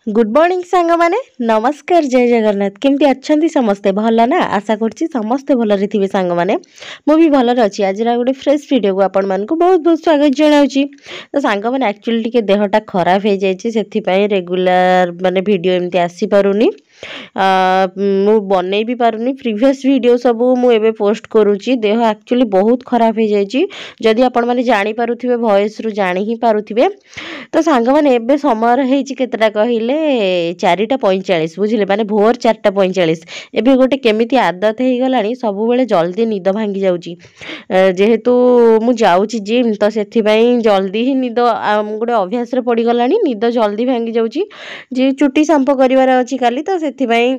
Good morning सांग माने नमस्कार जय जगन्नाथ केमती अच्छंती समस्ते भल ना आशा करछि समस्ते भलरे थिबे सांग माने मु भी भलरे अछि आज गोटे फ्रेश वीडियो को आपण मानकु बहुत बहुत स्वागत जणाउछि। तो सांग माने एक्चुअली टिके देहटा खराब हे जायछि सेथि पई रेगुलर माने वीडियो एमती आसी पारुनी मु बनै भी पारुनी प्रीवियस वीडियो सब मु एबे पोस्ट करूछि। देह एक्चुअली बहुत खराब हे जायछि जदि आपण माने जानि पारुथिबे वॉइस रु जानि ही पारुथिबे। तो सांग माने एबे समय हेछि केतटा कहिले 4:45 बुझिले माने भोर 4:45 एबे गोटे केमिति आदत हे गलानी सब बेले जल्दी निद भांगी जाउची जेहेतु मु जाउची जिम तो सेथि पई जल्दी ही निद गोटे अभ्यास रे पड़ी गलानी निद जल्दी भांगी जाउची जे चुटी संपो करिवार अछि काली तो सेथि पई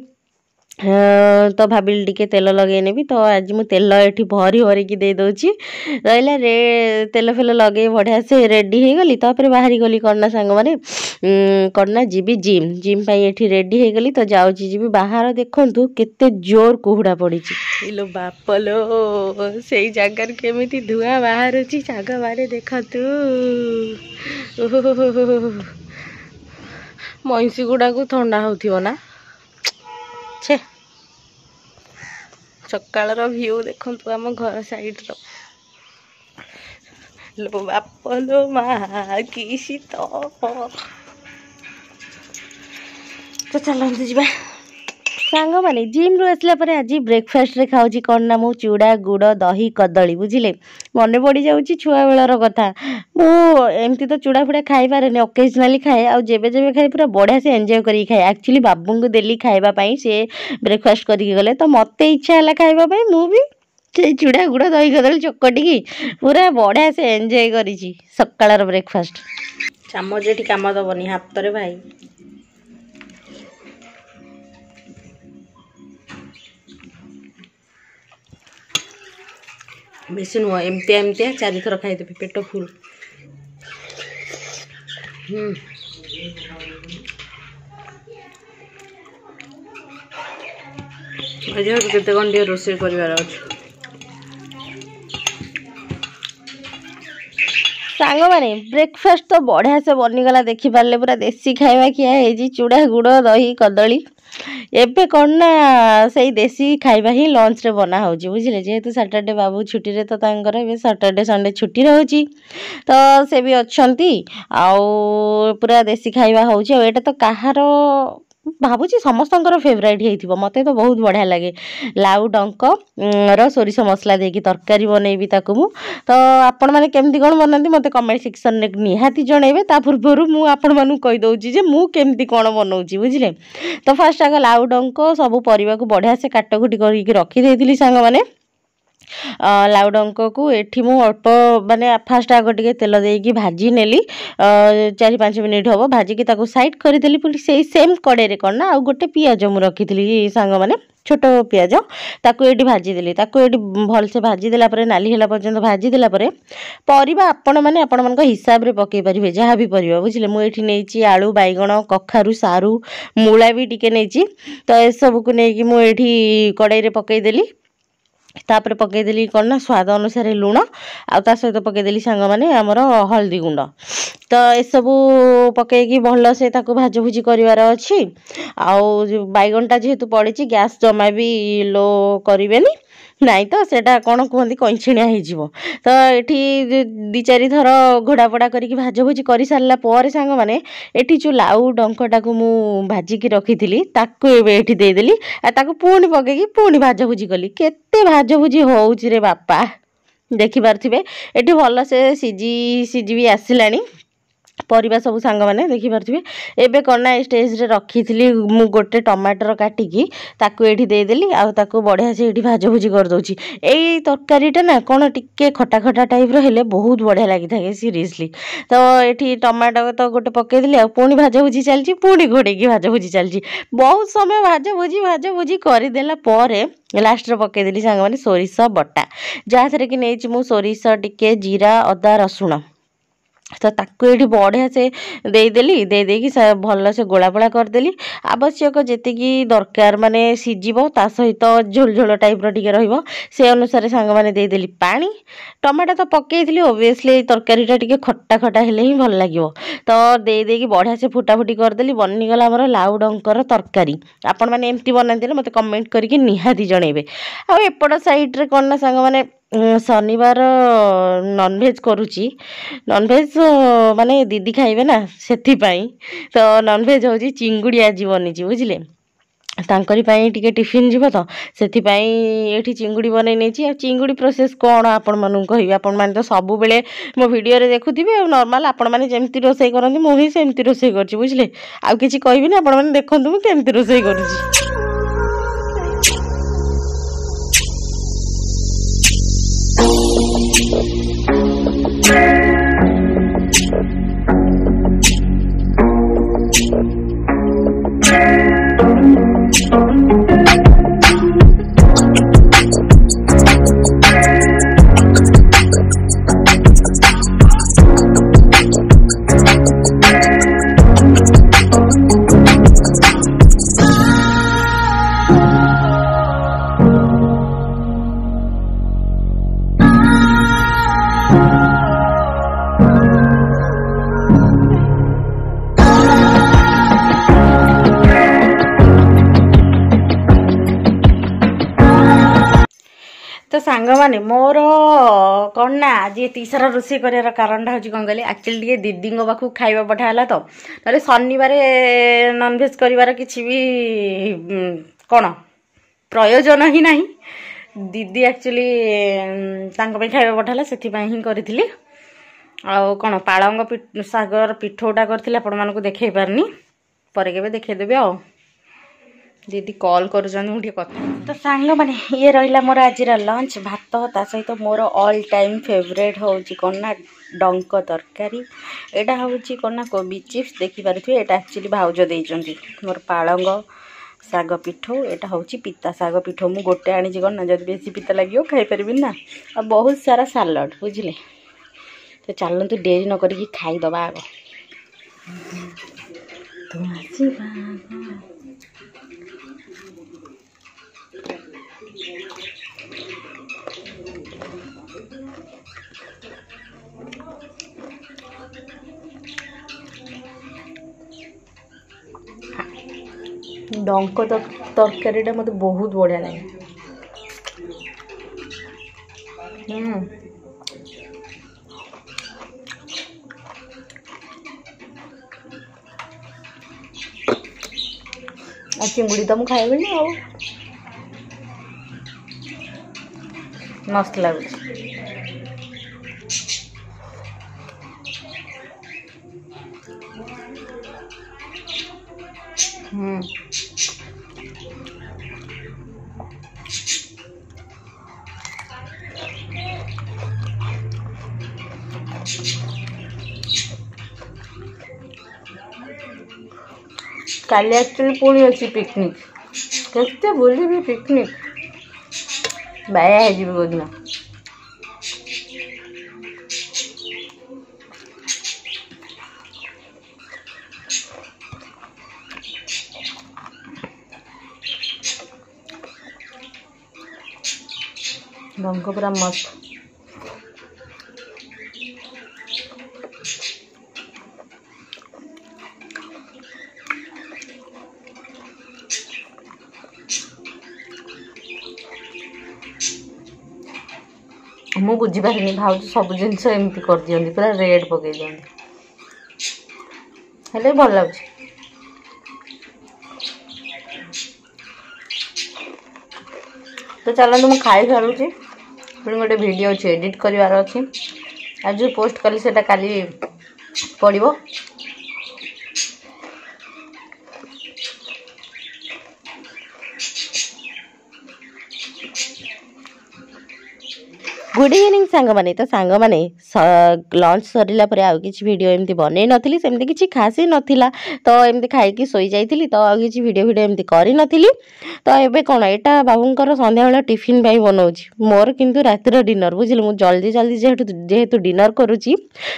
तो भाबिल टिके तेल लगे नेबी तो आज मु तेल एठी भरी भरी की दे दोची रहला रे तेल फेल लगे बढ़िया से रेडी हे गली तापर बाहरी गली करना सांग माने करना जीबी जिम जिम पई एठी रेडी हे गली तो जाउची जीबी बाहर देखंतु केते जोर कुहुडा पड़ीची इलो बापलो सेई जागर केमिति धुआ बाहर छी साग बारे देखतु मइसी गुडा को ठंडा होथियो ना छे सकाळर व्यू देखंतु हम घर साइड रो लो बापलो मा की शीत तो चलते जीवा सांग माने जिम रु आसला परे आज ब्रेकफास्ट रे खाउची कोन ना मु चूड़ा गुड़ दही कदली बुझिले मने पड़ी जाउची छुआ बेलर कथा मु एमती तो चूड़ा फुड़ा खाई पारे ने ओकेजनली खाए आ जेबे जेबे खाई पूरा बढ़िया से एंजॉय करी खाए एक्चुअली बाबू को देली खाइबा पई से ब्रेकफास्ट करी गले तो मते इच्छा हला खाइबा पई मु भी से चूड़ा गुड़ दही कदली चकटी की पूरा बढ़िया से एंजॉय करी सकाळर ब्रेकफास्ट चामच एठी काम दबनी हाथ रे भाई बेसी नुह एमतिया एमतिया 4 थर खाइदेबी पेट फुल केते घंटे रोषे कर सांग माने ब्रेकफास्ट तो बढ़िया से बनीगला देखी पारे पूरा देसी खाଇବା किया है चूड़ा गुड़ दही कदली एबे कौन ना सही देसी खाइबा ही लंच रे बना होची बुझिले जेहेतु सैटरडे बाबू छुट्टी रे तो तांकर एबे सैटरडे संडे छुट्टी रहउची तो से भी अच्छंती आउ पूरा देसी खाइबा होची आ एटा तो काहारो भाबुची समस्तंकर फेवरेट हेइथिबो मते तो बहुत बढ़िया लागे लाउ डंक रो सोरिष मसला देकी तरकारी बनेबी ताकू मु तो आपण माने केमती कोन बनांती मते कमेंट सेक्शन ने निहाती जणेबे ता पूर्वरु मु आपण मानु कहि दउची जे मु केमती कोन बनौची बुझिले। तो फास्ट आगे लाउ डंक सब परिवा को बढ़िया से काटकुटी करके रखी देइथिली सांग माने लाउ डंक को एठी मु अल्प माने फास्ट आग टिके तेल देकी भाजी नेली 4-5 मिनिट हबो भाजी की ताको साइड करि देली पुली सेही सेम कड़े रे करना आ गोटे पियाज मु रखिथिली सांग माने छोट पियाज ताको एठी भाजी देली ताको एठी भल से भाजी देला परे नाली हेला पर्यंत भाजी देला परे परिबा आपण माने आपण मन को हिसाब रे पके परिबे जहा भी परिबा बुझिले मु एठी नेची आलू बाइगण कखारु सारू मूला भी टिके नेची तो ए सब को नेकी मु एठी कड़ाई रे पके देली तापर पके देली कोन ना स्वाद अनुसार लूण आ ता सहित पके देली सांग माने हमर हल्दी गुंड तो ए सब पके की भल से ताको भाज भुजी करिवार अछि आ बैगनटा जेहेतु पड़ीची गैस जमा भी लो करिवेनी नाई तो सेटा कौन कहती कंछिणिया हो तो ये 2-4 थर घोड़ापड़ा करके भाज भुजी कर सारा पर सांग माने एठी जो लाउ डंकटा को मु भाजिकी रखी ताकू एठी देदेली ताकू पुणी पकईकी पुणी भाज भुजी कली केते भाज भुजी होउची रे बापा देखि पारथिबे एठी भल से सिजी भी आसिलानी परिबा सब सांग माने देखि पारथिबे एबे करना स्टेज रे रखी मु गोटे टमाटर काटिकी ताकू एठी दे देली आ ताकू बढ़िया से एठी भाज भुजी कर दोची एई तरकारीटा ना कोन टिके खटा खटा टाइप रो हेले बहुत बढ़िया लागि थाके सीरियसली तो एठी टमाटर तो गोटे पके देली आ पुणी भाज भुजी चलची पुणी घोड़े की भाज भुजी चलची बहुत समय भाज भुजी करि देला परे लास्ट रे पके देली सांग माने सोरिष बटा जहा थरे कि नेची मु सोरिष टिके जीरा अदा रसुण ତ ତାକୁ ଏଇଠି ବଢ଼ିଆ ସେ ଦେଇଦେଲି, ଦେଇଦେଇକି ଭଲ ସେ ଗୋଳା ଗୋଳା କରିଦେଲି। ଆବଶ୍ୟକ ଯେତିକି ଦରକାର ମାନେ ସିଝିବ, ତା ସହିତ ଝୋଳ ଝୋଳ ଟାଇପ୍ର ଟିକେ ରହିବ, ସେ ଅନୁସାରେ ସାଙ୍ଗମାନେ ଦେଇଦେଲି ପାଣି। ଟମାଟୋ ତ ପକେଇଥିଲି, ଓବିୟସ୍ଲି ଏଇ ତରକାରୀଟା ଟିକେ ଖଟା ଖଟା ହେଲେ ହିଁ ଭଲ ଲାଗିବ। ତ ଦେଇକି ବଢ଼ିଆ ସେ ଫୁଟାଫୁଟି କରିଦେଲି, ବନିଗଲା ଆମର ଲାଉ ଡଙ୍କର ତରକାରୀ। ଆପଣମାନେ ଏମିତି ବନାନ୍ତି ନା ମୋତେ କମେଣ୍ଟ କରିକି ନିହାତି ଜଣେଇବେ। ଆଉ ଏପଟ ସାଇଡ଼୍ରେ କ'ଣ ନା ସାଙ୍ଗମାନେ ଶନିବାର ନନଭେଜ୍ କରୁଛି। ନନଭେଜ୍ ମାନେ ଦିଦି ଖାଇବେ ନା, ସେଥିପାଇଁ ତ ନନଭେଜ୍ ହେଉଛି ଚିଙ୍ଗୁଡ଼ି ଆଜି ବନିଛି, ବୁଝିଲେ। ତାଙ୍କରି ପାଇଁ ଟିକେ ଟିଫିନ୍ ଯିବ ତ, ସେଥିପାଇଁ ଏଇଠି ଚିଙ୍ଗୁଡ଼ି ବନେଇ ନେଇଛି। ଆଉ ଚିଙ୍ଗୁଡ଼ି ପ୍ରୋସେସ୍ କ'ଣ ଆପଣମାନଙ୍କୁ କହିବି, ଆପଣମାନେ ତ ସବୁବେଳେ ମୋ ଭିଡ଼ିଓରେ ଦେଖୁଥିବେ। ଆଉ ନର୍ମାଲ୍ ଆପଣମାନେ ଯେମିତି ରୋଷେଇ କରନ୍ତି ମୁଁ ହିଁ ସେମିତି ରୋଷେଇ କରୁଛି, ବୁଝିଲେ। ଆଉ କିଛି କହିବିନି, ଆପଣମାନେ ଦେଖନ୍ତୁ ମୁଁ କେମିତି ରୋଷେଇ କରୁଛି। तो सांगमाने मोर कौन ना आज ये सारा रोषे कर कारणटा हूँ कौन कहली एक्चुअली टे दीदी पाखु खाଇବା पठाला तो ना शनिवार नॉनवेज कर किसी भी कौन प्रयोजन ही ना दीदी एक्चुअली खाଇବା पठाला से ही करी आउ कौन पालंग सागर पिठोटा करथिले आपण मानको देखै पारनी पर केबे देखैदेबे आ दीदी कॉल कर कथा तो सांग माने ये रहा मोर आज लंच भात ता सहित मोर ऑल टाइम फेवरेट हूँ कौन ना डंक तरकारी एटा हूँ कौन ना कोबी चिप्स देखिपे ये एक्चुअली भाउज देइचंती मोर पालंग साग पिठो एटा हूँ पिता साग पिठो मु गोटे आनी कौन ना जब बेसी पिता लगे खाई पारि ना आ बहुत सारा सालड बुझिले तो चलतु डेरी न करी खाईदबा आग डंक तरकारी मत बहुत बढ़िया लगे चिंगुड़ी तो मुझे खाइबी आ मस्त लगुच काली एक्चुअली पुणी अच्छी पिकनिक केते बुली पिकनिक बाया है जीव दिन डंक पूरा मस्त मु बुझीपारे भाव सब जिनस एमती कर दियंती पूरा रेड पकई दियंती हेले भल लगे तो चलते मुझे खाई सारूँ पुणी गोटे वीडियो अच्छे एडिट करार अच्छी आज जो पोस्ट कली से काली पड़ो गुड इवनिंग सांग माने तो सांग माने लंच सरला पर आउ किछि वीडियो एमती बनै नथिली सेमती किछि खास ही नथिला तो एमती खाई की सोई जाइथिली तो आउ किछि वीडियो एमती करि नथिली तो एबे कोन एटा बाबूंकर संध्या बेला टिफिन बाई बनौछि मोर किंतु रातिर डिनर बुझिल मु जल्दी जल्दी जेहेतु डिनर करूछि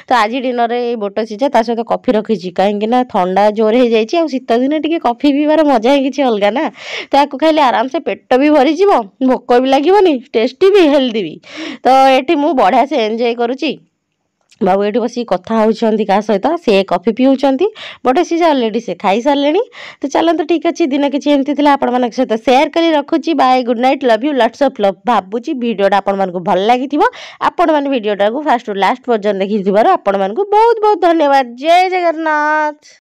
तो आज डिनर रे बोट सिझा ता सहित कॉफी रखिछि काहेकि ना ठंडा जोर हे जाइछि आ शीत दिन टिके कॉफी पीबार मजा ही किछि अलगा ना ताको खाइले आराम से पेट भी भरी जिवो भोक भी लागिवनी टेस्टी भी हेल्दी भी तो एठी मु बढ़िया से एंजॉय करूची बाबू एठी बसी कथा होउछंती का सहित से कॉफी पिउछंती बटे सी ऑलरेडी से खाई सारलेनी तो चलंतु ठीक अछि दिन किछि एमती थिला आपण मानक सहित शेयर करी रखुची bye good night love you lots of love भाबुची वीडियोटा आपण मानकु भल लागिथिबो आपण मान वीडियोटा को फर्स्ट टू लास्ट पर्यंत देखिथिबार आपण मानकु बहुत बहुत धन्यवाद जय जगन्नाथ।